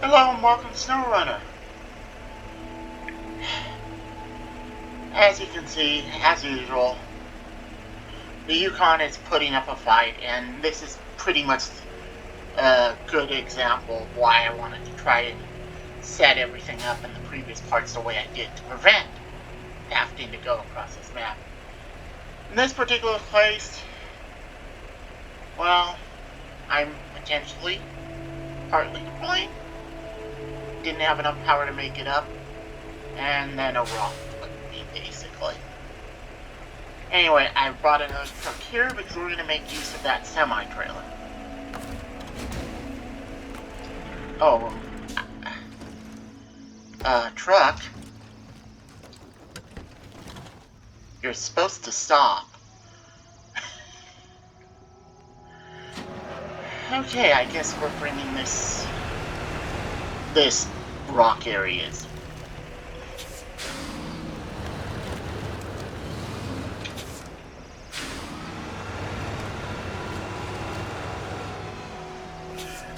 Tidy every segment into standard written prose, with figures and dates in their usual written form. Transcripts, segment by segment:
Hello and welcome to SnowRunner. As you can see, as usual, the Yukon is putting up a fight, and this is pretty much a good example of why I wanted to try and set everything up in the previous parts the way I did to prevent having to go across this map. In this particular place, well, I'm potentially partly to blame. Didn't have enough power to make it up, and then a rock flipped me, basically. Anyway, I brought another truck here because we're going to make use of that semi-trailer. Oh, truck, you're supposed to stop. Okay, I guess we're bringing this rock areas.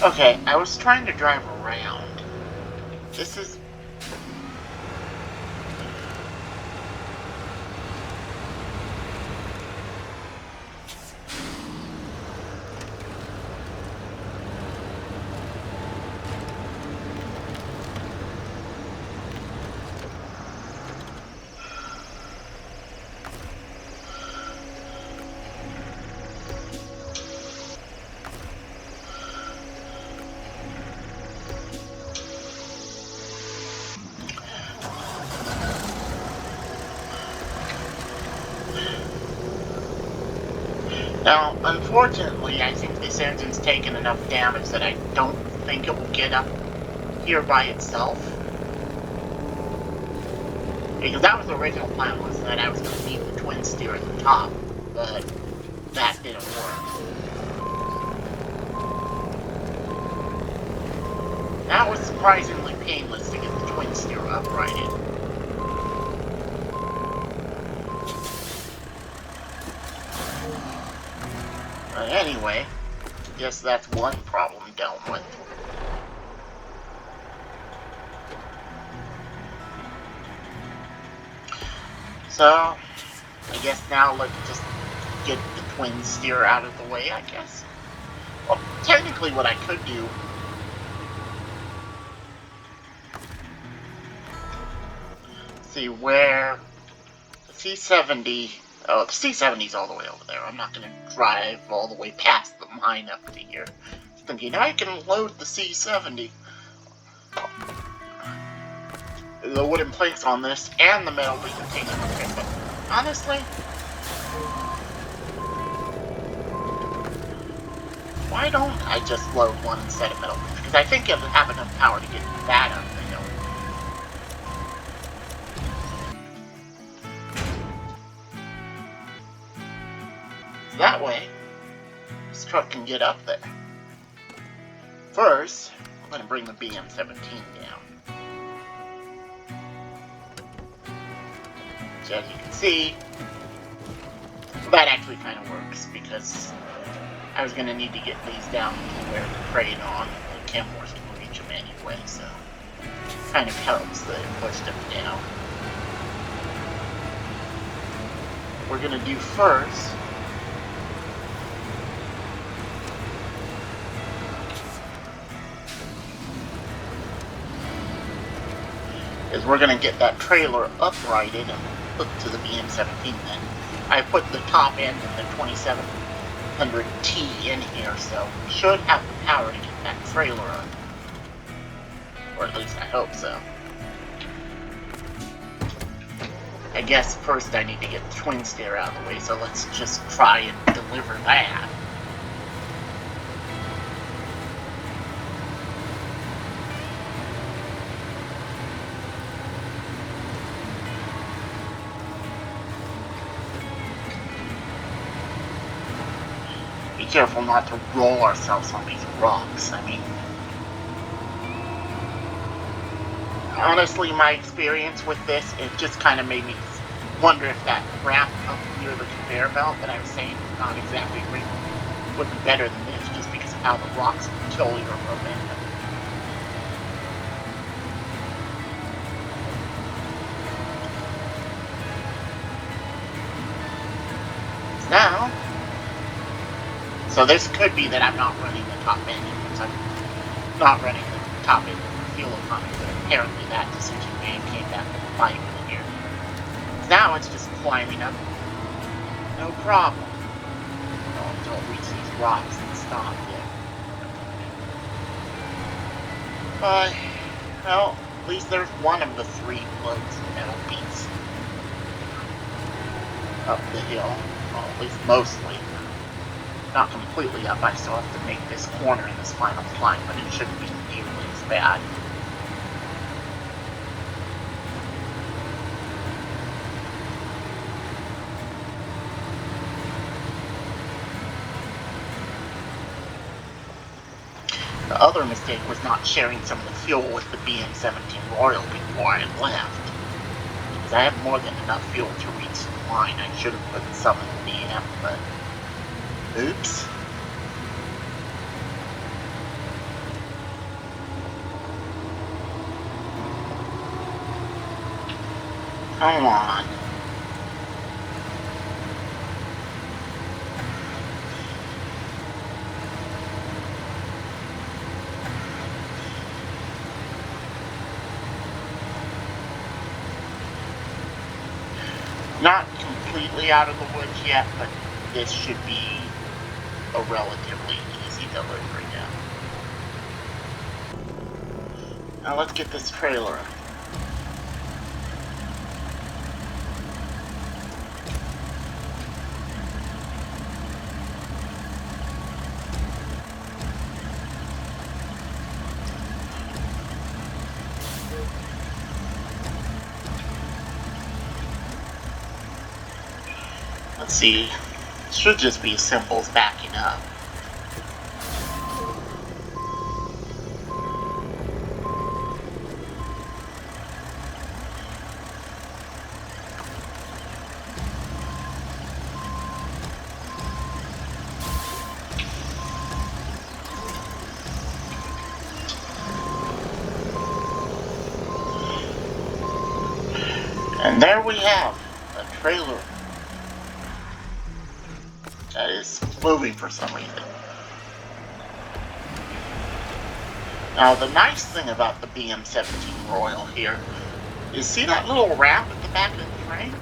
Okay, I was trying to drive around. This is... Now, unfortunately, I think this engine's taken enough damage that I don't think it will get up here by itself. Because that was the original plan, was that I was going to leave the twin steer at the top, but that didn't work. That was surprisingly painless to get the twin steer uprighted. But anyway, I guess that's one problem dealt with. So, I guess now let's just get the twin steer out of the way, I guess. Well, technically what I could do... See where the C-70... Oh, the C-70's all the way over there. I'm not going to drive all the way past the mine up to here. Thinking I can load the C-70. The wooden planks on this and the metal we can take it with it. But honestly, why don't I just load one instead of metal? Because I think it'll have enough power to get that up the hill. That way, this truck can get up there. First, I'm going to bring the BM-17 down. So as you can see, that actually kind of works because I was going to need to get these down to where the crane on the Kenworth can reach them anyway, so it kind of helps that it pushed them down. What we're going to do first is we're going to get that trailer uprighted and hook to the BM-17 then. I put the top end of the 2700T in here, so we should have the power to get that trailer up. Or at least I hope so. I guess first I need to get the twin steer out of the way, so let's just try and deliver that. Be careful not to roll ourselves on these rocks. I mean, honestly, my experience with this, it just kind of made me wonder if that ramp up near the conveyor belt that I was saying is not exactly great would be better than this, just because of how the rocks kill your momentum. Now, so this could be that I'm not running the top engine, because I'm not running the top engine for fuel economy, but apparently that decision came back to bite me here. Now it's just climbing up, no problem. Until it reaches these rocks and stop it. But, well, at least there's one of the 3 loads of metal beats up the hill. Well, at least mostly. Not completely up. I still have to make this corner in this final climb, but it shouldn't be nearly as bad. The other mistake was not sharing some of the fuel with the BM-17 Royal before I left. Because I have more than enough fuel to reach the line. I should have put some in the BM, but oops. Come on. Not completely out of the woods yet, but this should be a relatively easy delivery now. Now let's get this trailer. Let's see, it should just be as simple as backing up. And there we have a trailer that is moving for some reason. Now the nice thing about the BM-17 Royal here is, see that little ramp at the back of the frame?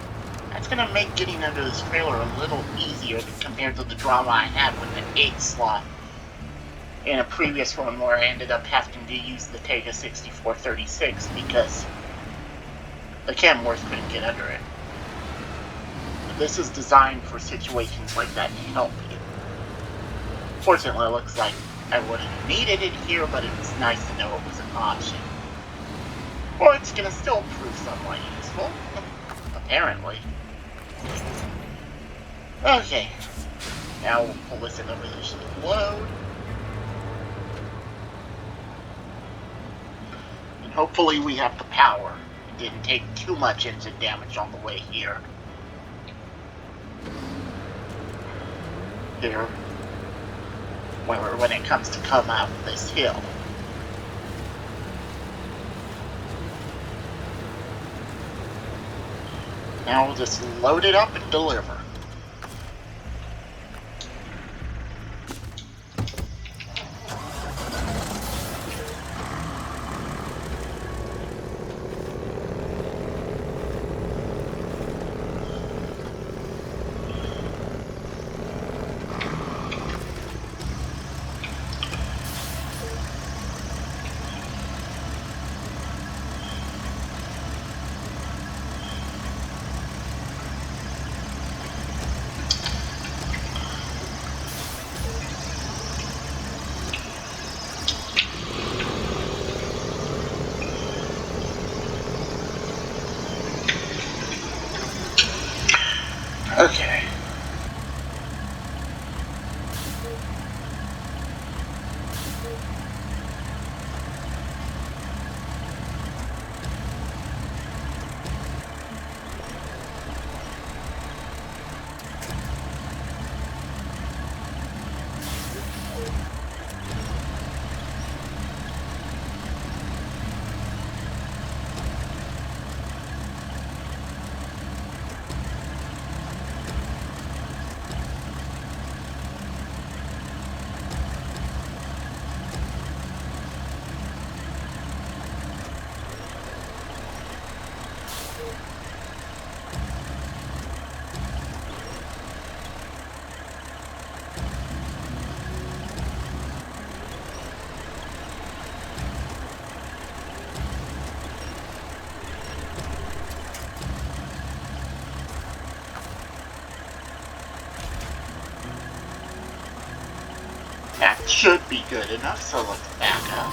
That's going to make getting under this trailer a little easier compared to the drama I had with the 8 slot in a previous run where I ended up having to use the Tega 6436 because the Kenworth couldn't get under it. This is designed for situations like that to help you. Fortunately, it looks like I wouldn't have needed it here, but it was nice to know it was an option. Or it's going to still prove somewhat useful, apparently. Okay, now we'll pull this into position to load. And hopefully we have the power. It didn't take too much engine damage on the way here. Here, when it comes to come out of this hill. Now we'll just load it up and deliver. That should be good enough, so let's back up.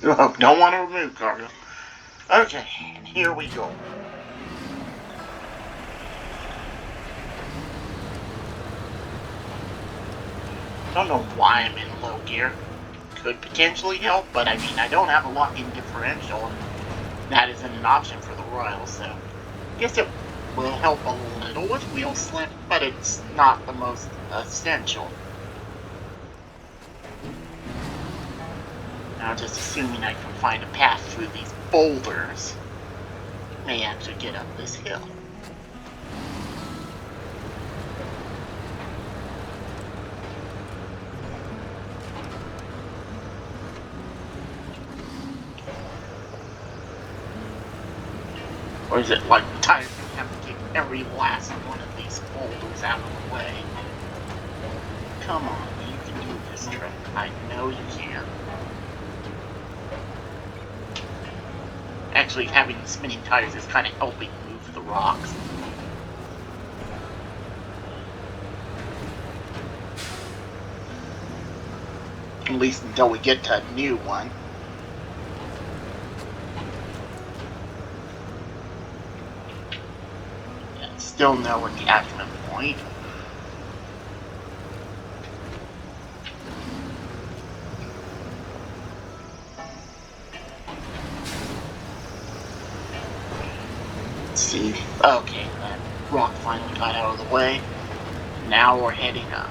Oh, don't want to remove cargo. Okay, and here we go. Don't know why I'm in low gear. Could potentially help, but I mean, I don't have a lock-in differential, and that isn't an option for the Royal, so I guess it will help a little with wheel slip, but it's not the most essential. Now, just assuming I can find a path through these boulders, may actually get up this hill. Or is it like tires have to kick every last one of these boulders out of the way? Come on, you can do this trick. I know you can. Actually, having spinning tires is kind of helping move the rocks. At least until we get to a new one. Yeah, still no attachment point. See, okay, that rock finally got out of the way. Now we're heading up.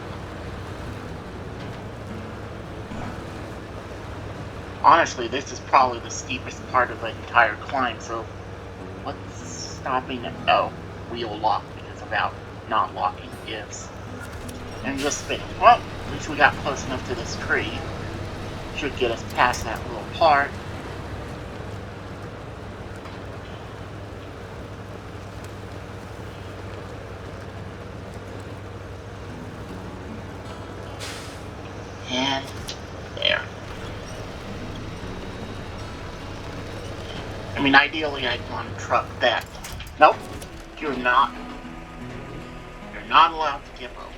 Honestly, this is probably the steepest part of the entire climb, so what's stopping it? Oh, wheel lock because about not locking gives. And just spinning. Well, at least we got close enough to this tree. Should get us past that little part. And there. I mean, ideally, I'd want to truck that. Nope, you're not. You're not allowed to give over.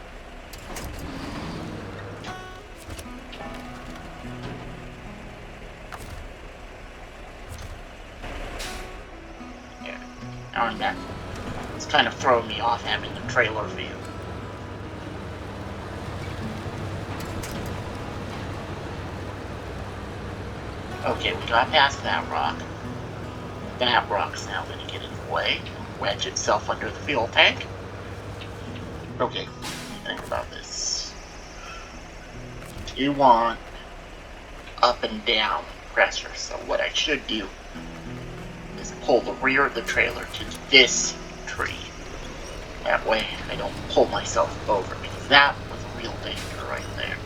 There. Now I'm back. It's kind of throwing me off having the trailer view. Okay, we got past that rock. That rock's now going to get in the way and wedge itself under the fuel tank. Okay, think about this. You want up and down pressure, so what I should do is pull the rear of the trailer to this tree. That way I don't pull myself over, because that was a real danger right there.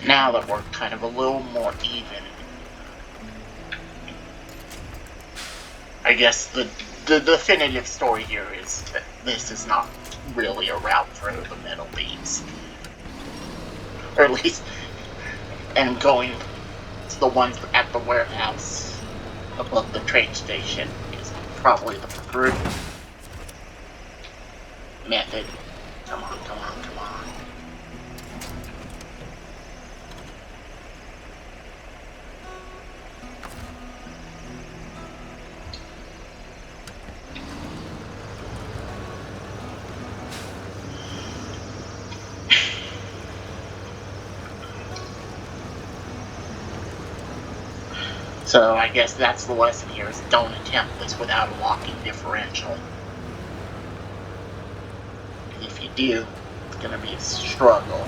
Now that we're kind of a little more even, I guess the definitive story here is that this is not really a route through the metal beams. Or at least, and going to the ones at the warehouse above the train station is probably the preferred method. Come on, come on, come on. So I guess that's the lesson here, is don't attempt this without a locking differential. If you do, it's going to be a struggle.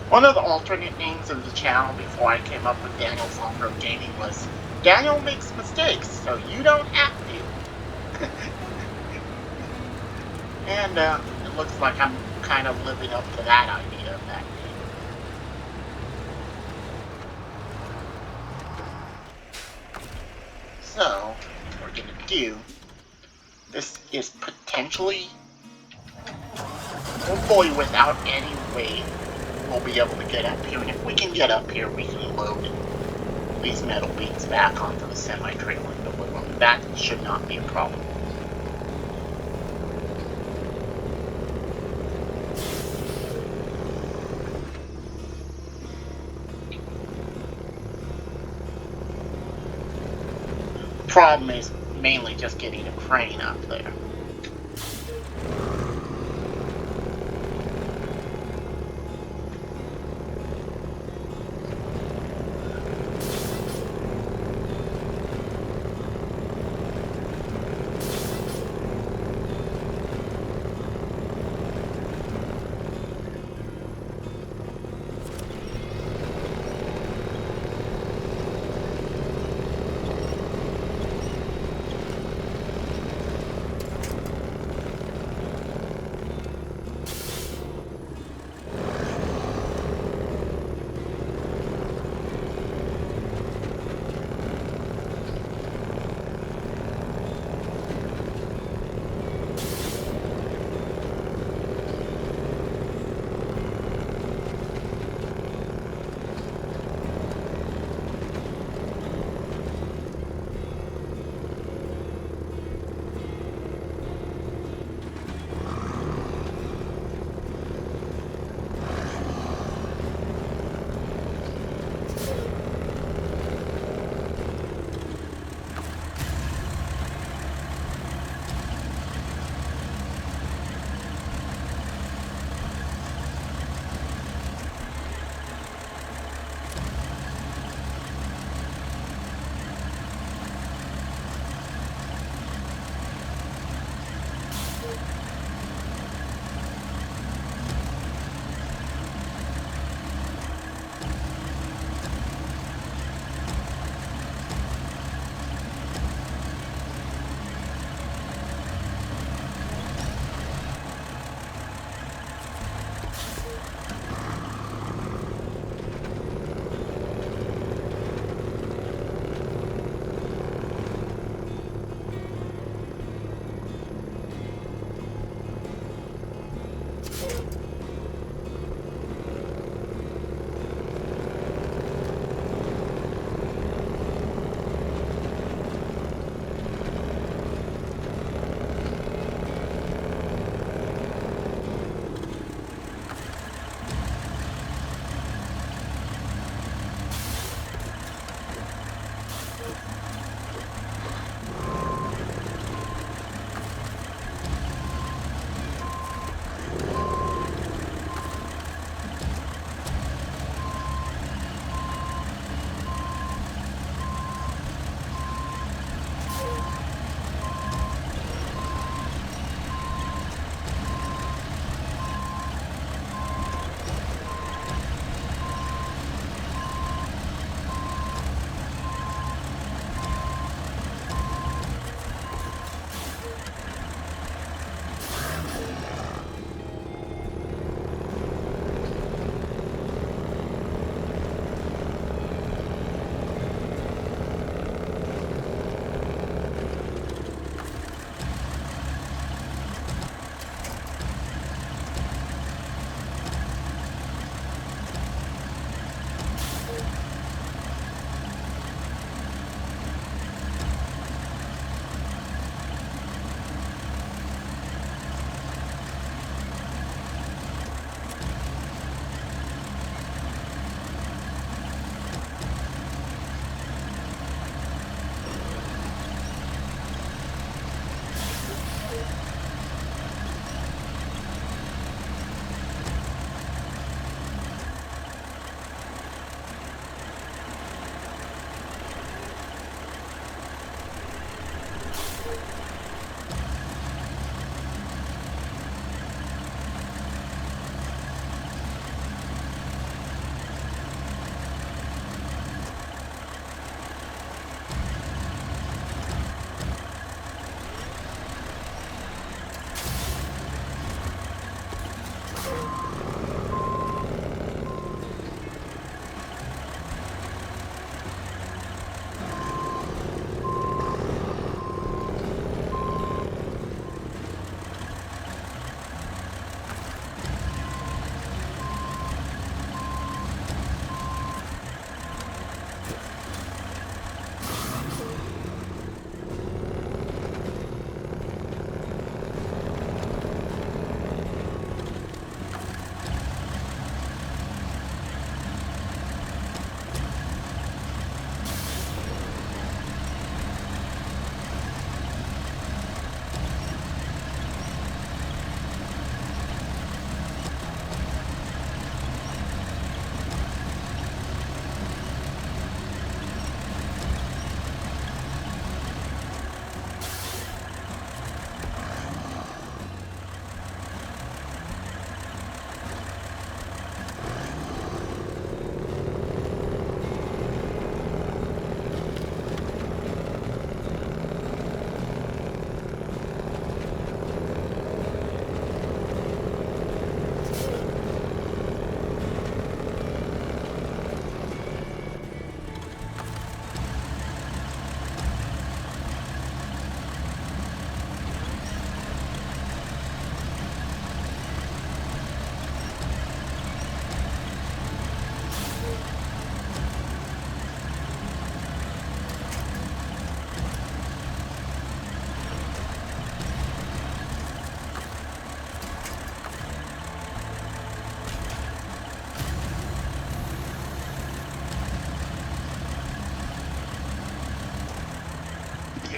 One of the alternate names of the channel before I came up with Daniel's Off-Road Gaming was Daniel Makes Mistakes, so you don't have to. And it looks like I'm kind of living up to that idea of that name. So, what we're going to do, this is potentially, hopefully without any weight, we'll be able to get up here. And if we can get up here, we can load these metal beams back onto the semi-trailer and deliver them. That should not be a problem. Problem is mainly just getting a crane up there.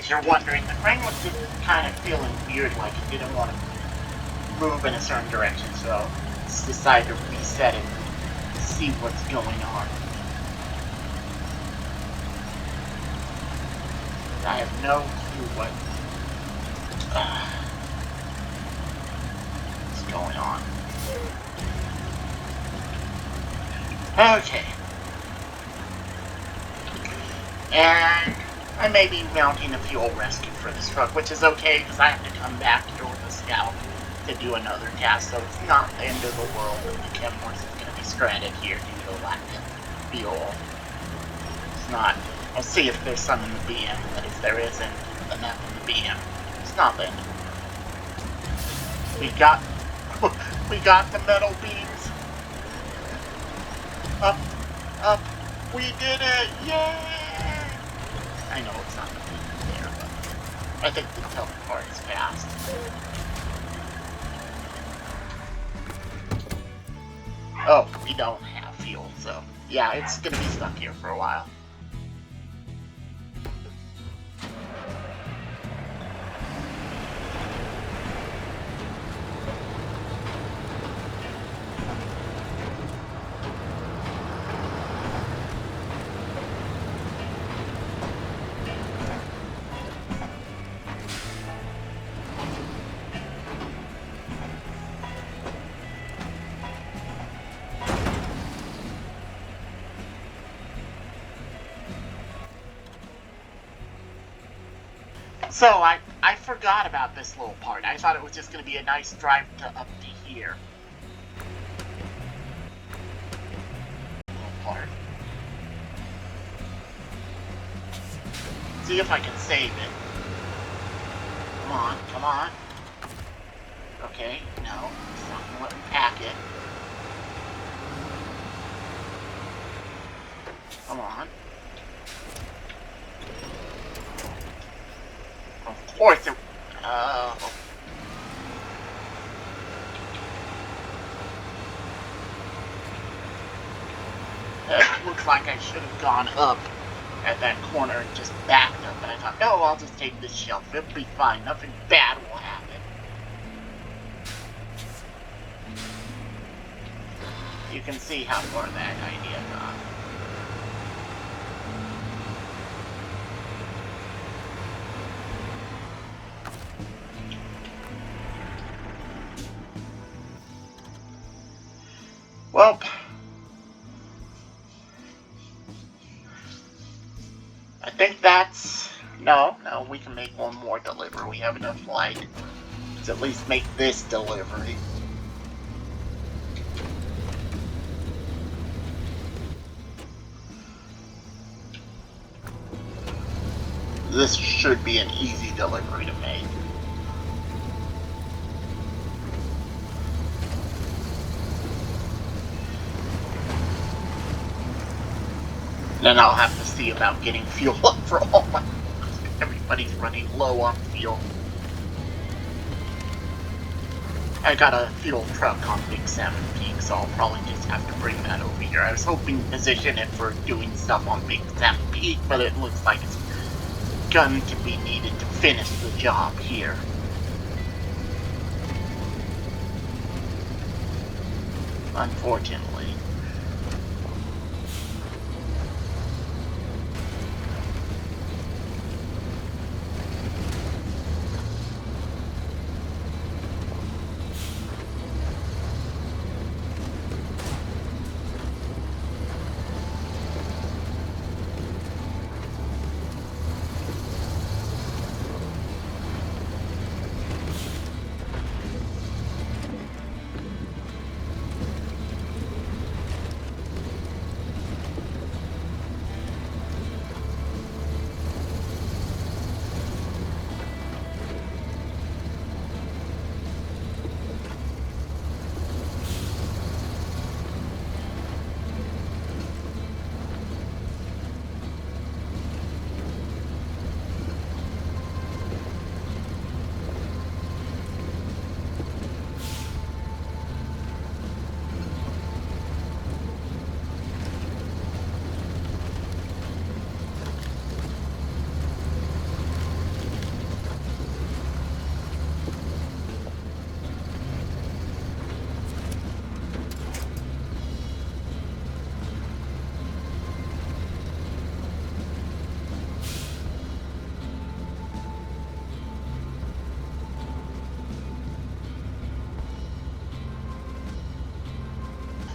case you're wondering, the crane was just kind of feeling weird, like it didn't want to move in a certain direction, so let's decide to reset it and see what's going on. I have no clue what's going on. Okay. And I may be mounting a fuel rescue for this truck, which is okay because I have to come back here with a scout to do another task, so it's not the end of the world that the Kenworth is going to be stranded here due to lack of fuel. It's not. I'll see if there's some in the BM, but if there isn't enough in the BM, it's not the end of the world. We got the metal beams. Up, up, we did it, yay! I know it's not the beam there, but I think the tough part is fast. Oh, we don't have fuel, so yeah, it's gonna be stuck here for a while. So, I forgot about this little part. I thought it was just going to be a nice drive to up to here. Little part. See if I can save it. Come on, come on. Okay, no, it's not going to let me pack it. Come on. Of course it... It looks like I should have gone up at that corner and just backed up, but I thought, no, I'll just take this shelf. It'll be fine. Nothing bad will happen. You can see how far that idea got. Well, I think that's... No, we can make one more delivery. We have enough light to at least make this delivery. This should be an easy delivery to make. Then I'll have to see about getting fuel up for all my... Everybody's running low on fuel. I got a fuel truck on Big 7 Peak, so I'll probably just have to bring that over here. I was hoping to position it for doing stuff on Big 7 Peak, but it looks like it's going to be needed to finish the job here. Unfortunately.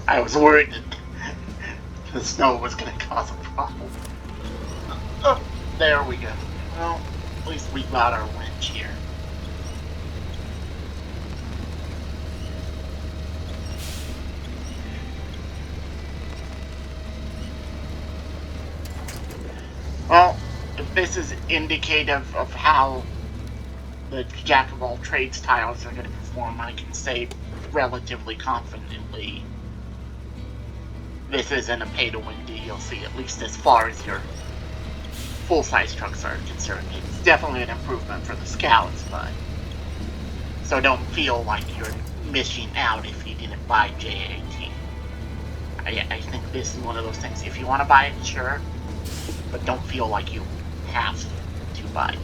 I was worried that the snow was going to cause a problem. Oh, there we go. Well, at least we got our winch here. Well, if this is indicative of how the jack of all trades tiles are going to perform, I can say relatively confidently this isn't a pay-to-win DLC, at least as far as your full-size trucks are concerned. It's definitely an improvement for the Scouts, but so don't feel like you're missing out if you didn't buy J18. I think this is one of those things. If you want to buy it, sure, but don't feel like you have to buy it.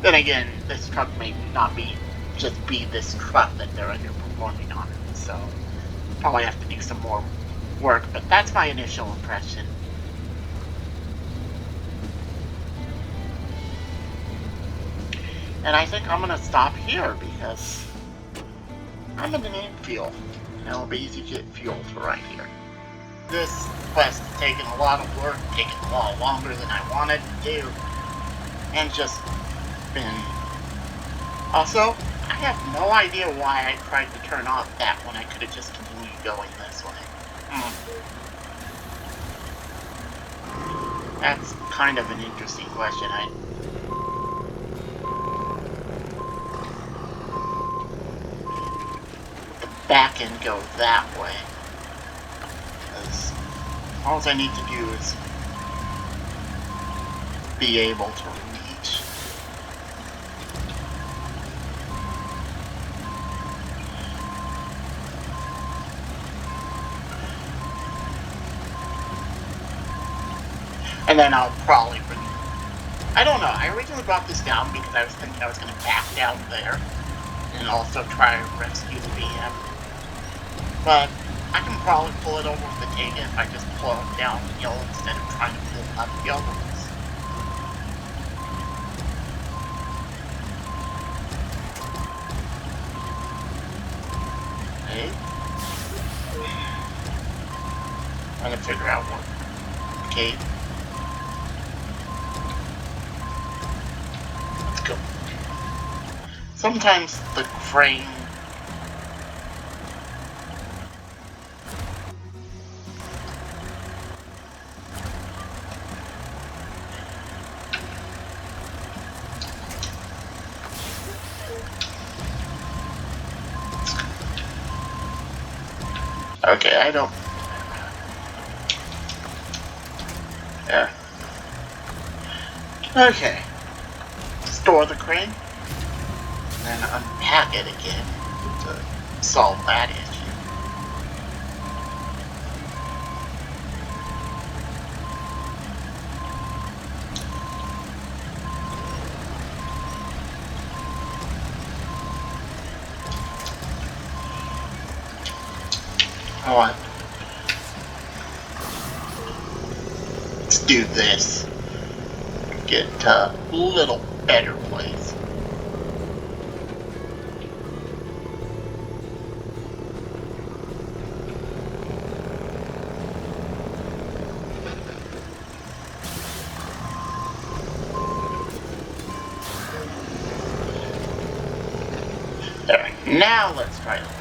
Then again, this truck may not just be this truck that they're underperforming on, so probably have to do some more work, but that's my initial impression. And I think I'm going to stop here because I'm in an infield. And it'll be easy to get fuel to right here. This quest has taken a lot of work, taken a lot longer than I wanted to do, and just been... Also, I have no idea why I tried to turn off that when I could have just continued going this way. That's kind of an interesting question. The back end go that way. Because all I need to do is be able to reach. And then I'll probably bring... I don't know, I originally brought this down because I was thinking I was going to back down there and also try and rescue the BM. But I can probably pull it over with the Tega if I just pull it downhill instead of trying to pull uphill. Okay. I'm gonna figure out what. Okay. Let's go. Sometimes the crane. Okay, I don't... There. Okay. Store the crane, and then unpack it again to solve that issue. Alright. Let's do this. Get to a little better place. There. Now let's try to look.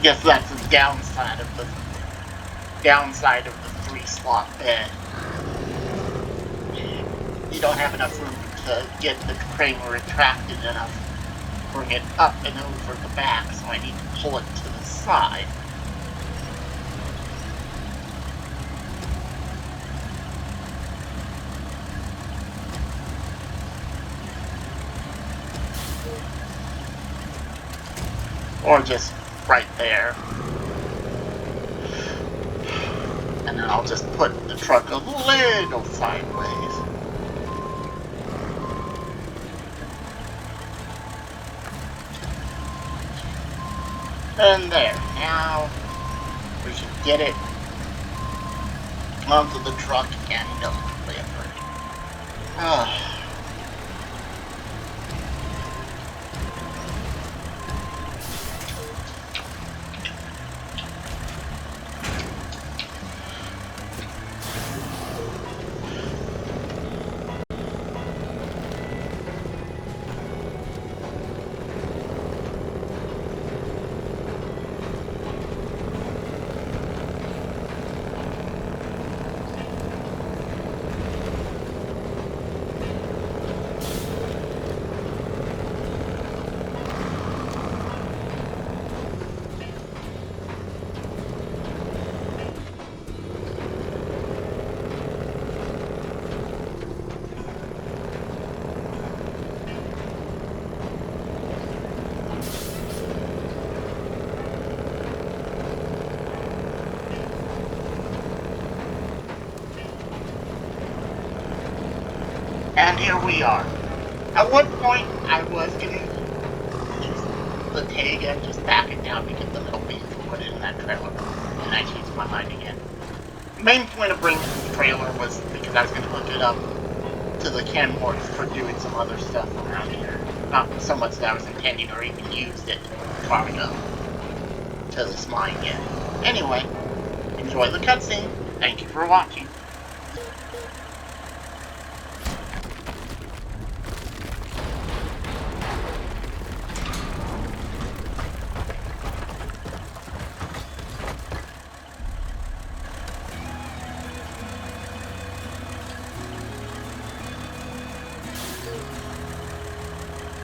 Guess that's the downside of the 3-slot bed. You don't have enough room to get the crane retracted enough, bring it up and over the back, so I need to pull it to the side. Or just right there. And then I'll just put the truck a little sideways. And there. Now we should get it onto the truck and delivered. And here we are. At one point, I was going to use the tag and just back it down to get the middle piece and put it in that trailer. And I changed my mind again. The main point of bringing the trailer was because I was going to hook it up to the Kenworth for doing some other stuff around here. Not so much that I was intending or even used it before we go to this mine yet. Anyway, enjoy the cutscene. Thank you for watching.